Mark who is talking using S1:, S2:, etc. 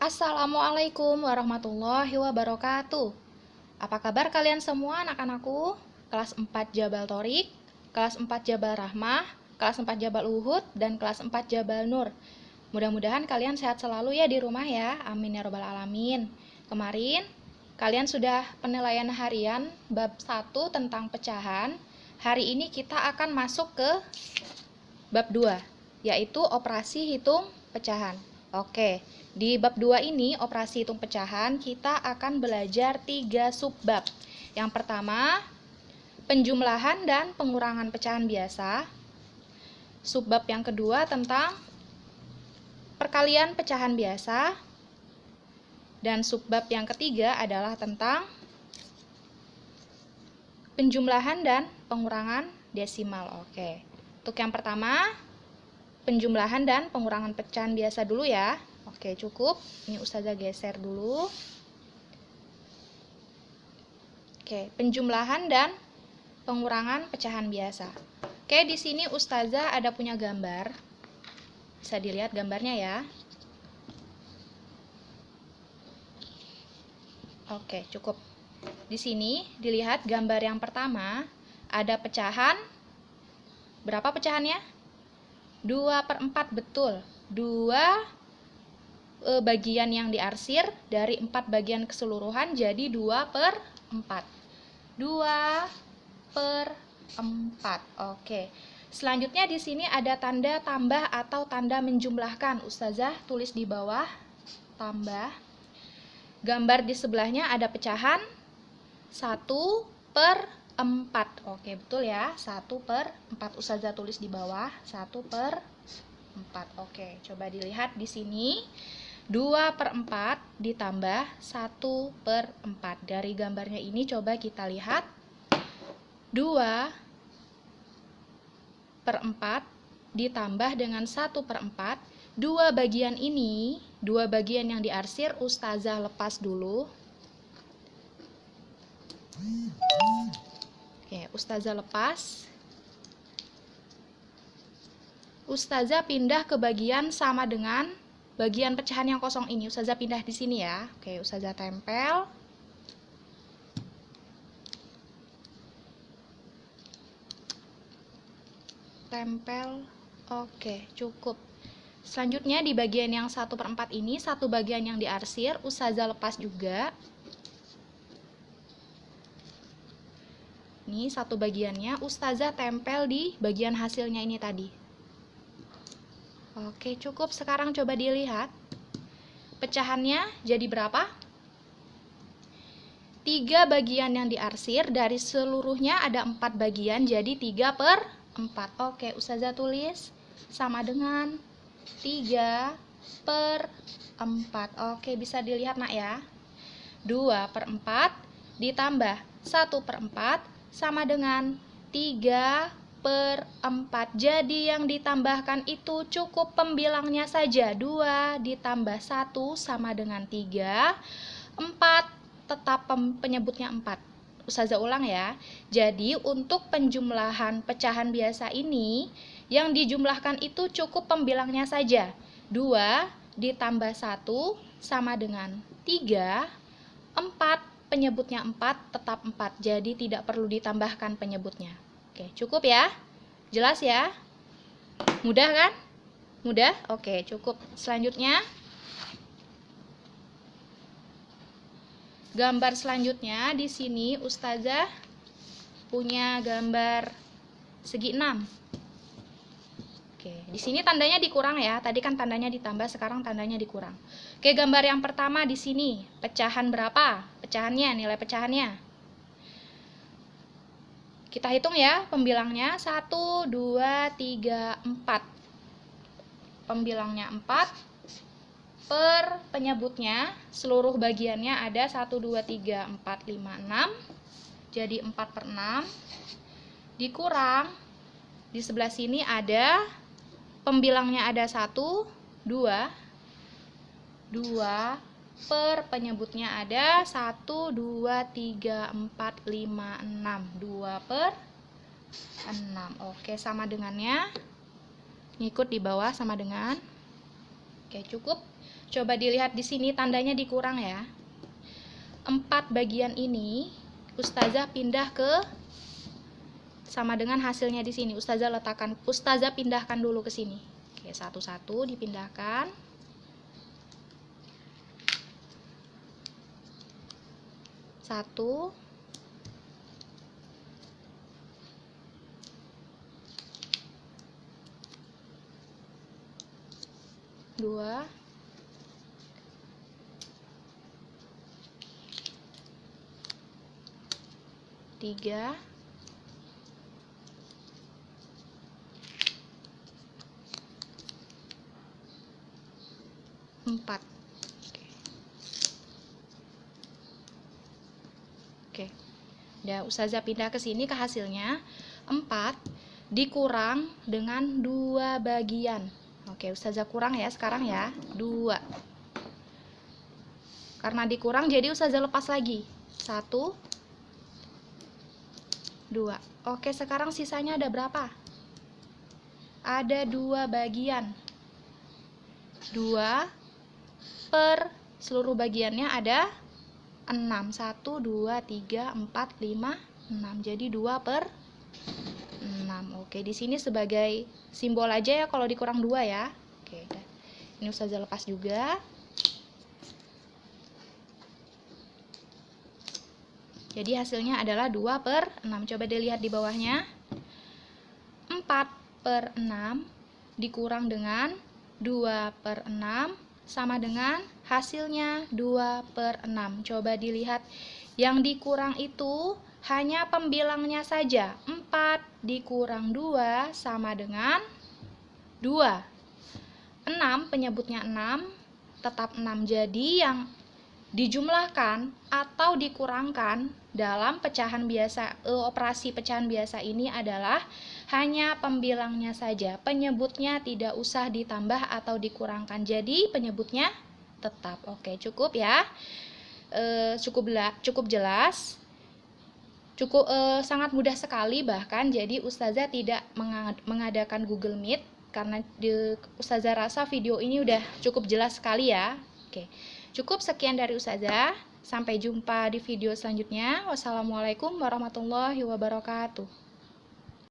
S1: Assalamualaikum warahmatullahi wabarakatuh. Apa kabar kalian semua anak-anakku? Kelas 4 Jabal Torik, kelas 4 Jabal Rahmah, kelas 4 Jabal Uhud, dan kelas 4 Jabal Nur. Mudah-mudahan kalian sehat selalu ya di rumah ya. Amin ya robbal alamin. Kemarin kalian sudah penilaian harian bab 1 tentang pecahan. Hari ini kita akan masuk ke bab 2, yaitu operasi hitung pecahan. Oke, di bab 2 ini, operasi hitung pecahan, kita akan belajar 3 subbab. Yang pertama, penjumlahan dan pengurangan pecahan biasa. Subbab yang kedua tentang perkalian pecahan biasa. Dan subbab yang ketiga adalah tentang penjumlahan dan pengurangan desimal. Oke, untuk yang pertama, penjumlahan dan pengurangan pecahan biasa dulu ya. Oke, cukup. Ini Ustazah geser dulu. Oke, penjumlahan dan pengurangan pecahan biasa. Oke, di sini Ustazah ada punya gambar. Bisa dilihat gambarnya ya. Oke, cukup. Di sini dilihat gambar yang pertama, ada pecahan. Berapa pecahannya? 2/4, betul. 2 bagian yang diarsir dari 4 bagian keseluruhan jadi 2/4. 2/4. Oke. Selanjutnya di sini ada tanda tambah atau tanda menjumlahkan. Ustazah tulis di bawah tambah. Gambar di sebelahnya ada pecahan 1/4. Oke, betul ya. 1/4. Ustazah tulis di bawah 1/4. Oke, coba dilihat di sini. 2/4 ditambah 1/4. Dari gambarnya ini coba kita lihat. 2/4 ditambah dengan 1/4. Dua bagian ini, dua bagian yang diarsir, Ustazah lepas dulu. Oke, Ustazah lepas. Ustazah pindah ke bagian sama dengan bagian pecahan yang kosong ini. Ustazah pindah di sini ya. Oke, Ustazah tempel. Tempel. Oke, cukup. Selanjutnya di bagian yang 1/4 ini, satu bagian yang diarsir, Ustazah lepas juga. Ini satu bagiannya, Ustazah tempel di bagian hasilnya ini tadi. Oke, cukup. Sekarang coba dilihat. Pecahannya jadi berapa? 3 bagian yang diarsir, dari seluruhnya ada 4 bagian, jadi 3/4. Oke, Ustazah tulis sama dengan 3/4. Oke, bisa dilihat nak ya. 2/4 ditambah 1/4 sama dengan 3/4. Jadi yang ditambahkan itu cukup pembilangnya saja. 2 ditambah 1 sama dengan 3. 4 tetap penyebutnya 4. Ustazah ulang ya. Jadi untuk penjumlahan pecahan biasa ini, yang dijumlahkan itu cukup pembilangnya saja. 2 ditambah 1 sama dengan 3. 4 penyebutnya 4, tetap 4. Jadi tidak perlu ditambahkan penyebutnya. Oke, cukup ya? Jelas ya? Mudah kan? Mudah? Oke, cukup. Selanjutnya, gambar selanjutnya di sini Ustazah punya gambar segi 6. Oke, di sini tandanya dikurang ya. Tadi kan tandanya ditambah, sekarang tandanya dikurang. Oke, gambar yang pertama di sini, pecahan berapa? Pecahannya, nilai pecahannya. Kita hitung ya pembilangnya. 1, 2, 3, 4. Pembilangnya 4. Per penyebutnya, seluruh bagiannya ada 1, 2, 3, 4, 5, 6. Jadi 4/6. Dikurang, di sebelah sini ada pembilangnya ada 1, 2. 2 per penyebutnya ada 1, 2, 3, 4, 5, 6. 2/6. Oke, sama dengannya. Ngikut di bawah sama dengan. Oke, cukup. Coba dilihat di sini tandanya dikurang ya. 4 bagian ini Ustazah pindah ke sama dengan hasilnya di sini. Ustazah pindahkan dulu ke sini. Oke, satu-satu dipindahkan. Satu. Dua. Tiga. Empat. Oke. Udah Ustazah pindah ke sini ke hasilnya. 4 dikurang dengan 2 bagian. Oke, Ustazah kurang ya sekarang ya. 2. Karena dikurang jadi Ustazah lepas lagi. 1, 2. Oke, sekarang sisanya ada berapa? Ada 2 bagian. 2 per seluruh bagiannya ada 6. 1, 2, 3, 4, 5, 6. Jadi 2 per 6. Oke, di sini sebagai simbol aja ya kalau dikurang 2 ya. Oke, ini Ustazah lepas juga. Jadi hasilnya adalah 2 per 6. Coba dilihat di bawahnya. 4 per 6 dikurang dengan 2 per 6 sama dengan hasilnya 2 per 6. Coba dilihat yang dikurang itu hanya pembilangnya saja. 4 dikurang 2 sama dengan 2. 6 penyebutnya 6 tetap 6. Jadi yang dijumlahkan atau dikurangkan dalam pecahan biasa, operasi pecahan biasa ini adalah hanya pembilangnya saja. Penyebutnya tidak usah ditambah atau dikurangkan. Jadi penyebutnya tetap. Oke, cukup ya. Cukup jelas. Sangat mudah sekali bahkan. Jadi Ustazah tidak mengadakan Google Meet karena Ustazah rasa video ini udah cukup jelas sekali ya. Oke. Cukup sekian dari Ustazah. Sampai jumpa di video selanjutnya. Wassalamualaikum warahmatullahi wabarakatuh.